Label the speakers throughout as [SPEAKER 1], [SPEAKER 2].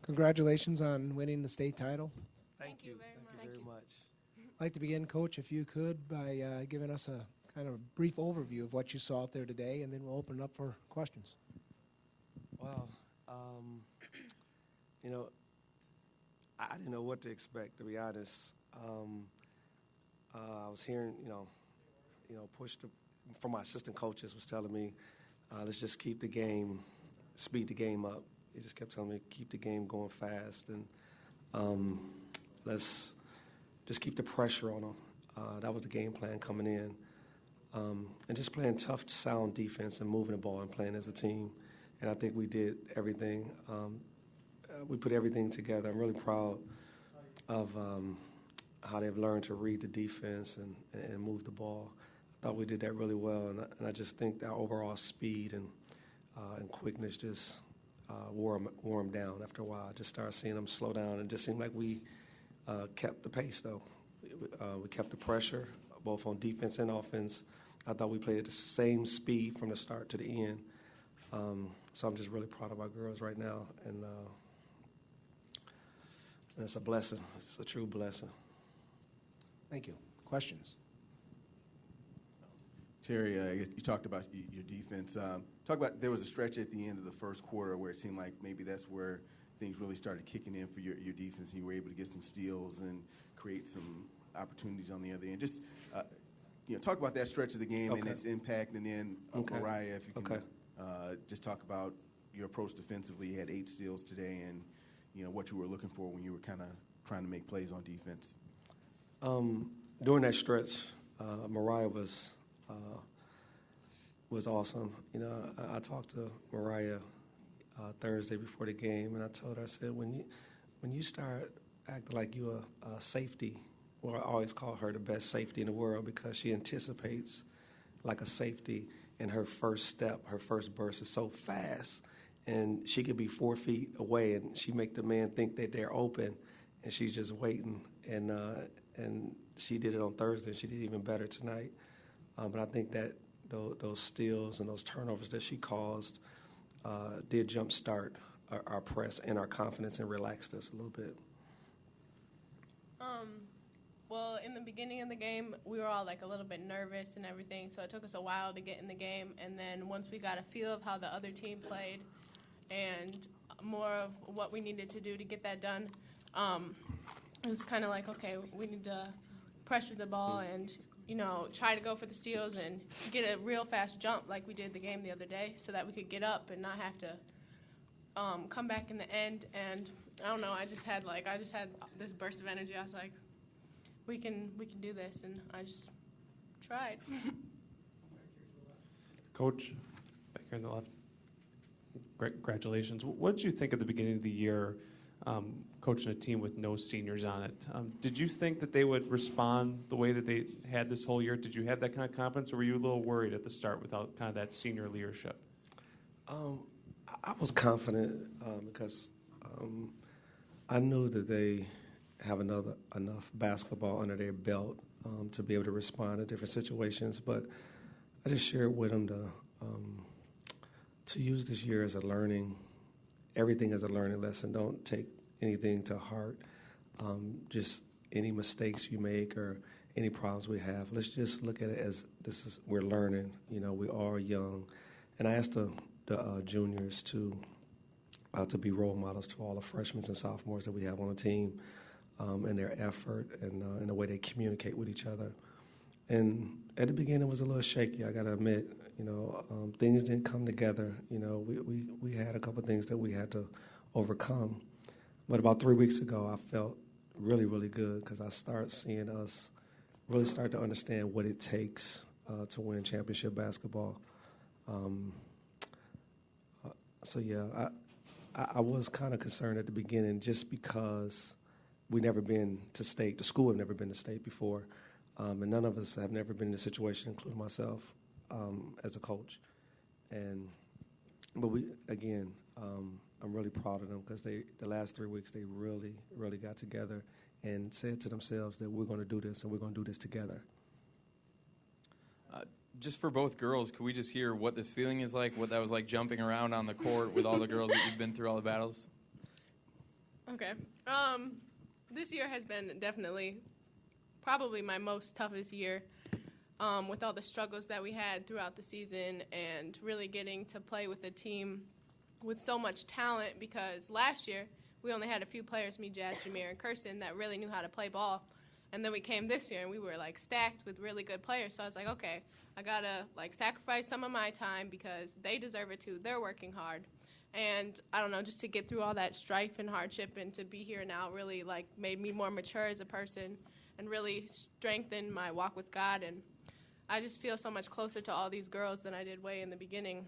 [SPEAKER 1] Congratulations on winning the state title.
[SPEAKER 2] Thank you very much.
[SPEAKER 1] I'd like to begin, Coach, if you could, by giving us a kind of brief overview of what you saw out there today, and then we'll open it up for questions.
[SPEAKER 2] Well, you know, I didn't know what to expect, to be honest. I was hearing, from my assistant coaches was telling me, let's just keep the game, speed the game up. He just kept telling me, keep the game going fast, and let's just keep the pressure on them. That was the game plan coming in. And just playing tough, sound defense and moving the ball and playing as a team. And I think we did everything. We put everything together. I'm really proud of how they've learned to read the defense and move the ball. I thought we did that really well, and I just think our overall speed and quickness just wore them down after a while. I just started seeing them slow down, and it just seemed like we kept the pace, though. We kept the pressure, both on defense and offense. I thought we played at the same speed from the start to the end. So I'm just really proud of our girls right now, and it's a blessing. It's a true blessing.
[SPEAKER 1] Thank you. Questions?
[SPEAKER 3] Terry, you talked about your defense. There was a stretch at the end of the first quarter where it seemed like maybe that's where things really started kicking in for your defense, and you were able to get some steals and create some opportunities on the other end. Just talk about that stretch of the game and its impact, and then Mariah, if you can just talk about your approach defensively. You had 8 steals today, and what you were looking for when you were kind of trying to make plays on defense.
[SPEAKER 2] During that stretch, Mariah was awesome. I talked to Mariah Thursday before the game, and I told her, I said, when you start acting like you're a safety, well, I always call her the best safety in the world because she anticipates like a safety, and her first step, her first burst is so fast, and she could be 4 feet away, and she make the man think that they're open, and she's just waiting, and she did it on Thursday, and she did even better tonight. But I think that those steals and those turnovers that she caused did jumpstart our press and our confidence and relaxed us a little bit.
[SPEAKER 4] Well, in the beginning of the game, we were all like a little bit nervous and everything, so it took us a while to get in the game. And then once we got a feel of how the other team played and more of what we needed to do to get that done, it was kind of like, okay, we need to pressure the ball and, try to go for the steals and get a real fast jump like we did the game the other day so that we could get up and not have to come back in the end. And I don't know, I just had this burst of energy. I was like, we can do this, and I just tried.
[SPEAKER 5] Coach, back here on the left, congratulations. What did you think at the beginning of the year, coaching a team with no seniors on it? Did you think that they would respond the way that they had this whole year? Did you have that kind of confidence, or were you a little worried at the start without kind of that senior leadership?
[SPEAKER 2] I was confident because I knew that they have enough basketball under their belt to be able to respond to different situations. But I just shared with them to use this year as everything as a learning lesson. Don't take anything to heart. Just any mistakes you make or any problems we have, let's just look at it as we're learning. We are young. And I asked the juniors to be role models to all the freshmen and sophomores that we have on the team, and their effort and the way they communicate with each other. And at the beginning, it was a little shaky, I got to admit. Things didn't come together. We had a couple of things that we had to overcome. But about 3 weeks ago, I felt really, really good because I started seeing us really start to understand what it takes to win championship basketball. I was kind of concerned at the beginning just because we never been to state. The school had never been to state before, and none of us have never been in a situation, including myself, as a coach. But I'm really proud of them because the last 3 weeks they really, really got together and said to themselves that we're going to do this and we're going to do this together.
[SPEAKER 6] Just for both girls, could we just hear what this feeling is like, what that was like jumping around on the court with all the girls that you've been through all the battles?
[SPEAKER 4] Okay. This year has been definitely probably my most toughest year, with all the struggles that we had throughout the season and really getting to play with a team with so much talent, because last year we only had a few players, me, Jazz, Jameer, and Kirsten, that really knew how to play ball. And then we came this year and we were like stacked with really good players. So I was like, okay, I gotta like sacrifice some of my time because they deserve it too. They're working hard. And I don't know, just to get through all that strife and hardship and to be here now really like made me more mature as a person and really strengthened my walk with God. And I just feel so much closer to all these girls than I did way in the beginning.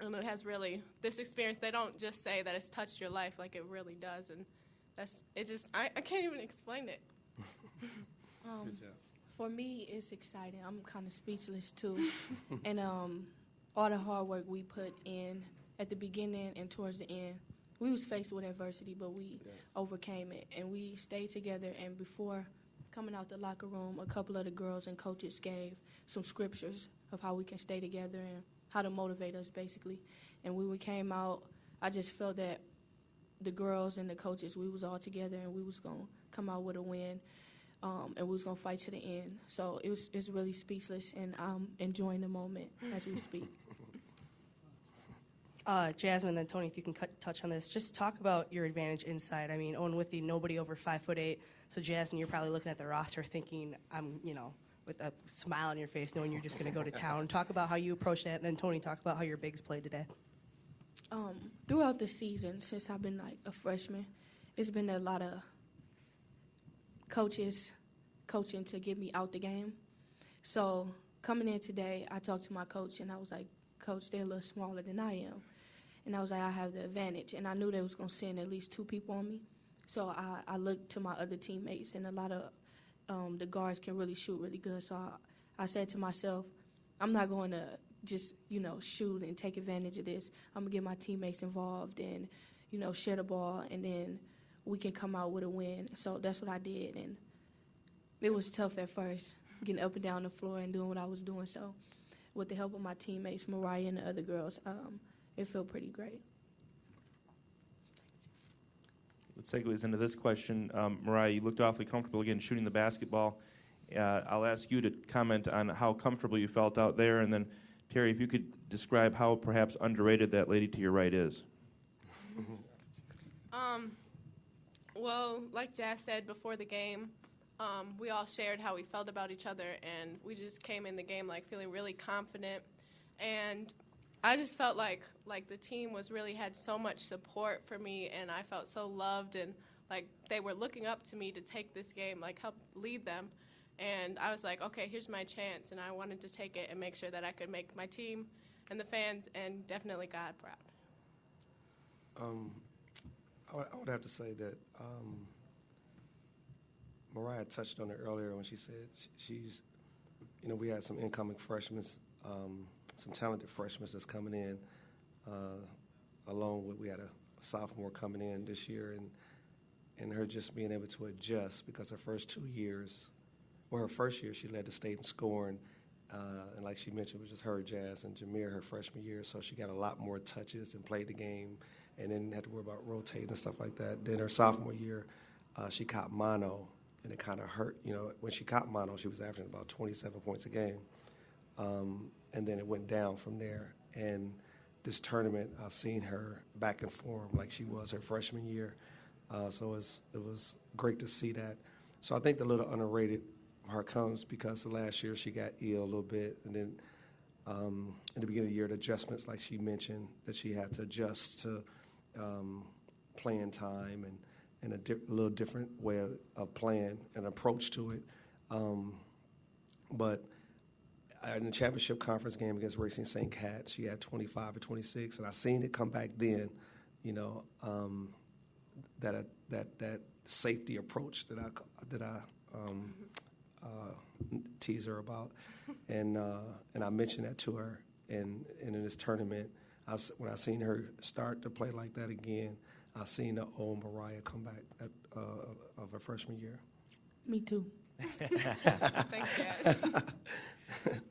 [SPEAKER 4] And it has really, this experience, they don't just say that it's touched your life, like it really does. And I can't even explain it.
[SPEAKER 3] Good job.
[SPEAKER 7] For me, it's exciting. I'm kind of speechless, too. And all the hard work we put in at the beginning and towards the end, we was faced with adversity, but we overcame it. And we stayed together. And before coming out the locker room, a couple of the girls and coaches gave some scriptures of how we can stay together and how to motivate us, basically. And when we came out, I just felt that the girls and the coaches, we was all together, and we was going to come out with a win, and we was going to fight to the end. So it's really speechless, and I'm enjoying the moment as we speak.
[SPEAKER 8] Jasmine, then Tony, if you can touch on this. Just talk about your advantage inside. I mean, Owen Withey, nobody over 5'8". So Jasmine, you're probably looking at the roster thinking, with a smile on your face, knowing you're just going to go to town. Talk about how you approach that, and then Tony, talk about how your bigs played today.
[SPEAKER 7] Throughout the season, since I've been like a freshman, it's been a lot of coaches coaching to get me out the game. So coming in today, I talked to my coach, and I was like, Coach, they're a little smaller than I am. And I was like, I have the advantage. And I knew they was going to send at least 2 people on me. So I looked to my other teammates, and a lot of the guards can really shoot really good. So I said to myself, I'm not going to just, shoot and take advantage of this. I'm going to get my teammates involved and, share the ball, and then we can come out with a win. So that's what I did. And it was tough at first, getting up and down the floor and doing what I was doing. So with the help of my teammates, Mariah and the other girls, it felt pretty great.
[SPEAKER 9] That segues into this question. Mariah, you looked awfully comfortable again shooting the basketball. I'll ask you to comment on how comfortable you felt out there, and then Terry, if you could describe how perhaps underrated that lady to your right is.
[SPEAKER 4] Well, like Jazz said before the game, we all shared how we felt about each other, and we just came in the game like feeling really confident. And I just felt like the team had so much support for me, and I felt so loved, and like they were looking up to me to take this game, like help lead them. And I was like, okay, here's my chance, and I wanted to take it and make sure that I could make my team and the fans and definitely God proud.
[SPEAKER 2] I would have to say that Mariah touched on it earlier when she said she's, we had some incoming freshmen, some talented freshmen that's coming in, along with we had a sophomore coming in this year, and her just being able to adjust because her first year she led the state in scoring, and like she mentioned, it was just her, Jazz, and Jameer her freshman year, so she got a lot more touches and played the game and then had to worry about rotating and stuff like that. Then her sophomore year, she caught mono, and it kind of hurt. When she caught mono, she was averaging about 27 points a game, and then it went down from there. And this tournament, I've seen her back in form like she was her freshman year, so it was great to see that. So I think the little underrated part comes because the last year she got ill a little bit, and then in the beginning of the year, the adjustments, like she mentioned, that she had to adjust to playing time and a little different way of playing and approach to it. But in the championship conference game against Racing St. Cat, she had 25 or 26, and I seen it come back then. That safety approach that I tease her about, and I mentioned that to her, and in this tournament, when I seen her start to play like that again, I seen the old Mariah come back of her freshman year.
[SPEAKER 7] Me too.
[SPEAKER 4] Thanks, Jazz.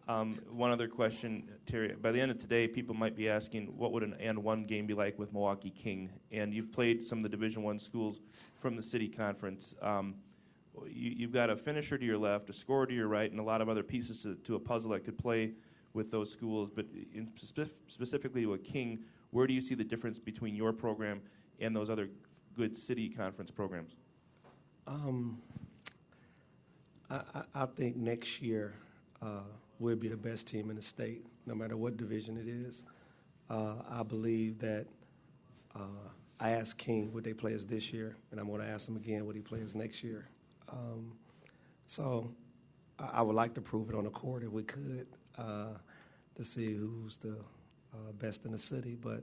[SPEAKER 9] One other question, Terry. By the end of today, people might be asking, what would an and one game be like with Milwaukee King? And you've played some of the Division I schools from the city conference. You've got a finisher to your left, a scorer to your right, and a lot of other pieces to a puzzle that could play with those schools. But specifically to a King, where do you see the difference between your program and those other good city conference programs?
[SPEAKER 2] I think next year we'll be the best team in the state, no matter what division it is. I believe that I asked King would they play us this year, and I'm going to ask him again would he play us next year. So I would like to prove it on the court if we could to see who's the best in the city. But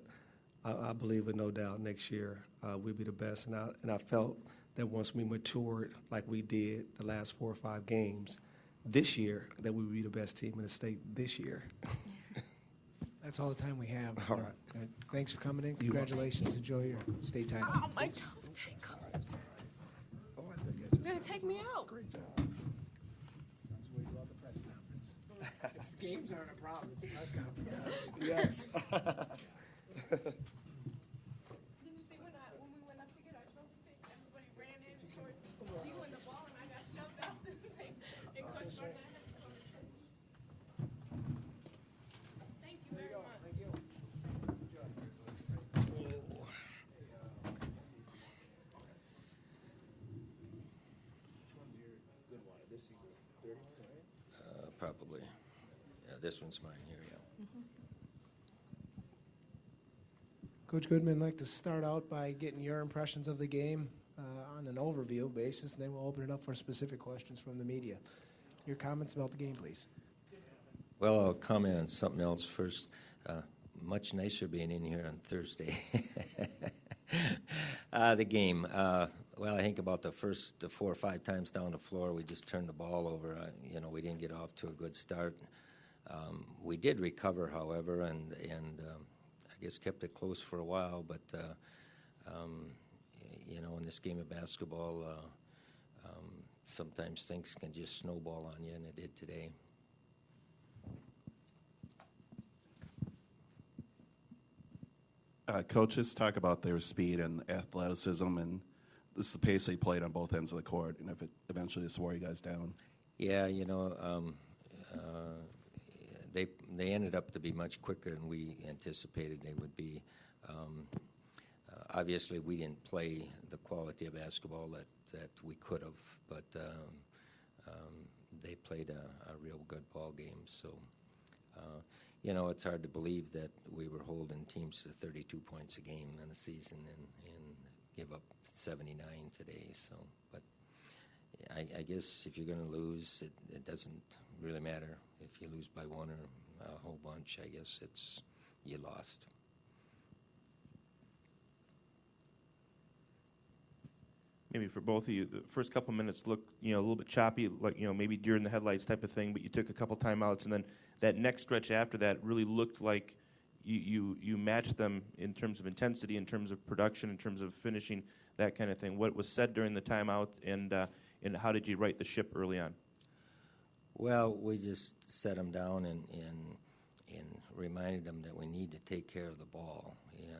[SPEAKER 2] I believe with no doubt next year we'll be the best. And I felt that once we matured like we did the last 4 or 5 games this year, that we would be the best team in the state this year.
[SPEAKER 1] That's all the time we have.
[SPEAKER 2] All right.
[SPEAKER 1] And thanks for coming in. Congratulations. Enjoy your state time.
[SPEAKER 4] Oh, my God. You're going to take me out.
[SPEAKER 1] Great job. The games aren't a problem. It's a press conference.
[SPEAKER 2] Yes.
[SPEAKER 4] Did you see when we went up to get our trophy pick, everybody ran in towards you and the ball, and I got shoved out this thing. And Coach Gardner had to come. Thank you very much.
[SPEAKER 1] Thank you.
[SPEAKER 10] Probably. Yeah, this one's mine here, yeah.
[SPEAKER 1] Coach Goodman, I'd like to start out by getting your impressions of the game on an overview basis, and then we'll open it up for specific questions from the media. Your comments about the game, please.
[SPEAKER 10] Well, I'll comment on something else first. Much nicer being in here on Thursday. The game. Well, I think about the first 4 or 5 times down the floor, we just turned the ball over. We didn't get off to a good start. We did recover, however, and I guess kept it close for a while. But in this game of basketball, sometimes things can just snowball on you, and it did today.
[SPEAKER 11] Coaches talk about their speed and athleticism, and this is the pace they played on both ends of the court, and if it eventually just wore you guys down.
[SPEAKER 10] Yeah, they ended up to be much quicker than we anticipated they would be. Obviously, we didn't play the quality of basketball that we could have, but they played a real good ball game. So, it's hard to believe that we were holding teams to 32 points a game in a season and give up 79 today. So, but I guess if you're going to lose, it doesn't really matter if you lose by one or a whole bunch. I guess you lost.
[SPEAKER 9] Maybe for both of you, the first couple minutes looked, a little bit choppy, like, maybe deer in the headlights type of thing, but you took a couple timeouts, and then that next stretch after that really looked like you matched them in terms of intensity, in terms of production, in terms of finishing, that kind of thing. What was said during the timeout, and how did you right the ship early on?
[SPEAKER 10] Well, we just set them down and reminded them that we need to take care of the ball. Yeah,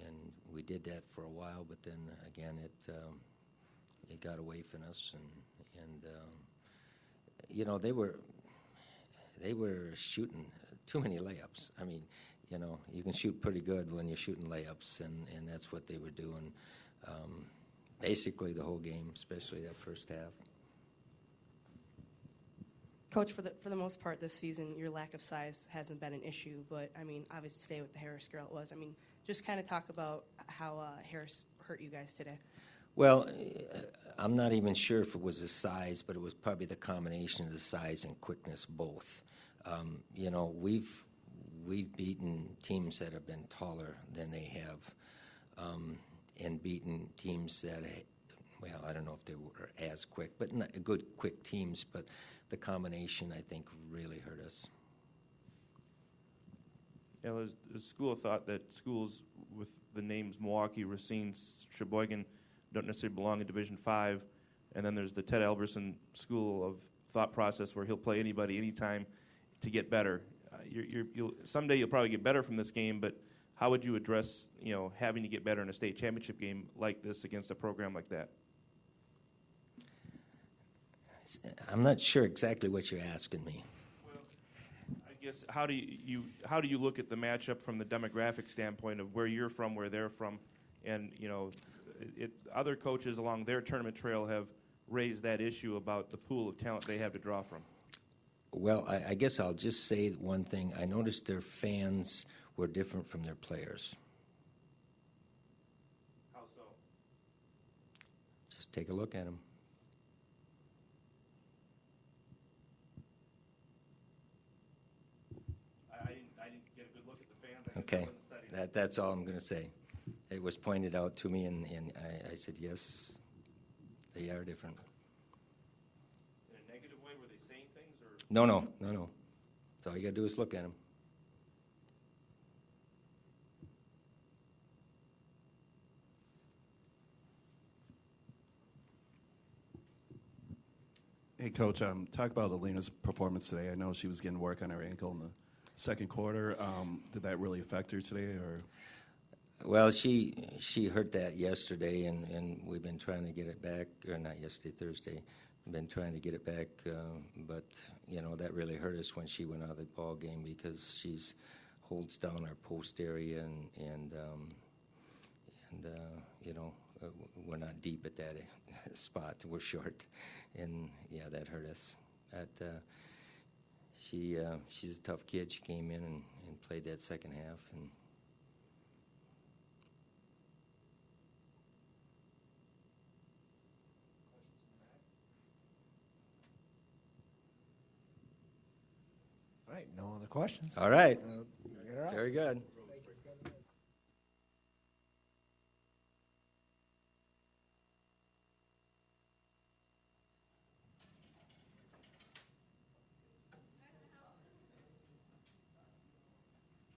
[SPEAKER 10] and we did that for a while, but then again it got away from us, and they were shooting too many layups. I mean, you can shoot pretty good when you're shooting layups, and that's what they were doing basically the whole game, especially that first half.
[SPEAKER 8] Coach, for the most part this season, your lack of size hasn't been an issue, but, obviously today with the Harris girl it was. Just kind of talk about how Harris hurt you guys today.
[SPEAKER 10] Well, I'm not even sure if it was the size, but it was probably the combination of the size and quickness both. We've beaten teams that have been taller than they have, and beaten teams that, I don't know if they were as quick, but not good, quick teams, but the combination, I think, really hurt us.
[SPEAKER 9] Yeah, there's a school of thought that schools with the names Milwaukee, Racine, Sheboygan don't necessarily belong in Division V, and then there's the Ted Alberson school of thought process where he'll play anybody, anytime, to get better. Someday you'll probably get better from this game, but how would you address having to get better in a state championship game like this against a program like that?
[SPEAKER 10] I'm not sure exactly what you're asking me.
[SPEAKER 9] Well, I guess how do you look at the matchup from the demographic standpoint of where you're from, where they're from, and other coaches along their tournament trail have raised that issue about the pool of talent they have to draw from?
[SPEAKER 10] Well, I guess I'll just say one thing. I noticed their fans were different from their players.
[SPEAKER 9] How so?
[SPEAKER 10] Just take a look at them.
[SPEAKER 9] I didn't get a good look at the fans.
[SPEAKER 10] Okay, that's all I'm going to say. It was pointed out to me, and I said, yes, they are different.
[SPEAKER 9] In a negative way, were they saying things? Or?
[SPEAKER 10] No. That's all you got to do is look at them.
[SPEAKER 11] Hey, Coach, talk about Alina's performance today. I know she was getting work on her ankle in the second quarter. Did that really affect her today? Or?
[SPEAKER 10] Well, she hurt that yesterday, and we've been trying to get it back, or not yesterday, Thursday. We've been trying to get it back, but, that really hurt us when she went out of the ball game because she's holds down our post area, and we're not deep at that spot. We're short, and, yeah, that hurt us. She's a tough kid. She came in and played that second half, and
[SPEAKER 1] All right, no other questions.
[SPEAKER 10] all right.
[SPEAKER 1] Get her out.
[SPEAKER 10] Very good.